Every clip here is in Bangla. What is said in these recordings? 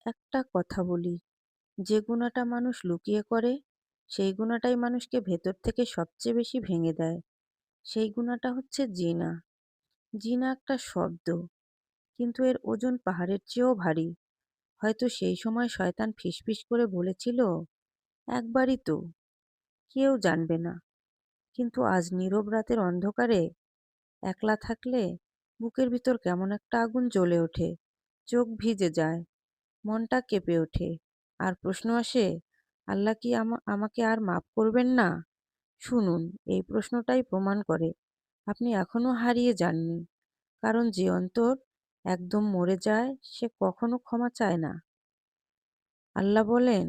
একটা কথা বলি, যে গুনাহটা মানুষ লুকিয়ে করে, সেই গুনাহটাই মানুষকে ভেতর থেকে সবচেয়ে বেশি ভেঙে দেয়। সেই গুনাহটা হচ্ছে জিনা। জিনা একটা শব্দ, কিন্তু এর ওজন পাহাড়ের চেয়েও ভারী। হয়তো সেই সময় শয়তান ফিসফিস করে বলেছিল, একবারই তো, কেউ জানবে না। কিন্তু আজ নীরব রাতের অন্ধকারে একলা থাকলে বুকের ভিতর কেমন একটা আগুন জ্বলে ওঠে, চোখ ভিজে যায়, মনটা কেঁপে ওঠে। আর প্রশ্ন আসে, আল্লাহ কি আমাকে আর মাফ করবেন না? শুনুন, এই প্রশ্নটাই প্রমাণ করে আপনি এখনো হারিয়ে যাননি। কারণ যে অন্তর একদম মরে যায় সে কখনো ক্ষমা চায় না। আল্লাহ বলেন,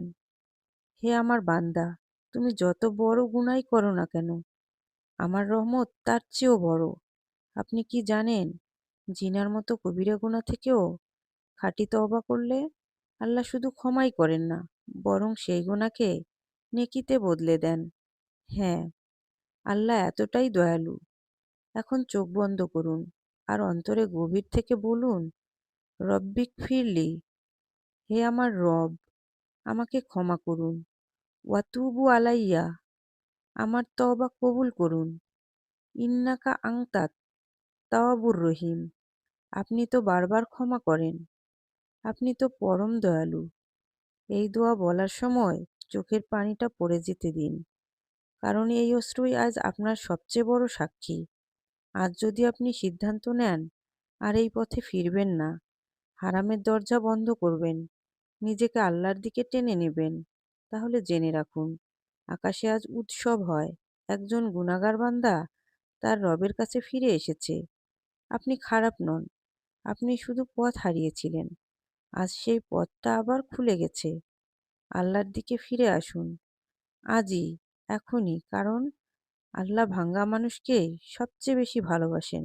হে আমার বান্দা, তুমি যত বড় গুনাহই করো না কেন, আমার রহমত তার চেয়েও বড়। আপনি কি জানেন, জিনার মতো কবিরা গুনাহ থেকেও খাঁটি তওবা করলে আল্লাহ শুধু ক্ষমাই করেন না, বরং সেই গুনাহকে নেকিতে বদলে দেন। হ্যাঁ, আল্লাহ এতটাই দয়ালু। এখন চোখ বন্ধ করুন আর অন্তরে গভীর থেকে বলুন, রব্বিক ফিরলি, হে আমার রব, আমাকে ক্ষমা করুন। ওয়াতুবু আলাইয়া, আমার তওবা কবুল করুন। ইন্নাকা আংতাত তাওয়াবুর রহিম, আপনি তো বারবার ক্ষমা করেন, আপনি তো পরম দয়ালু। এই দোয়া বলার সময় চোখের পানিটা পড়ে যেতে দিন, কারণ এই অশ্রুই আজ আপনার সবচেয়ে বড় সাক্ষী। আজ যদি আপনি সিদ্ধান্ত নেন আর এই পথে ফিরবেন না, হারামের দরজা বন্ধ করবেন, নিজেকে আল্লাহর দিকে টেনে নেবেন, তাহলে জেনে রাখুন, আকাশে আজ উৎসব হয়। একজন গুনাহগার বান্দা তার রবের কাছে ফিরে এসেছে। আপনি খারাপ নন, আপনি শুধু পথ হারিয়েছিলেন। আজ সেই পথটা আবার খুলে গেছে। আল্লাহর দিকে ফিরে আসুন, আজই, এখনই, কারণ আল্লাহ ভাঙ্গা মানুষকেই সবচেয়ে বেশি ভালোবাসেন।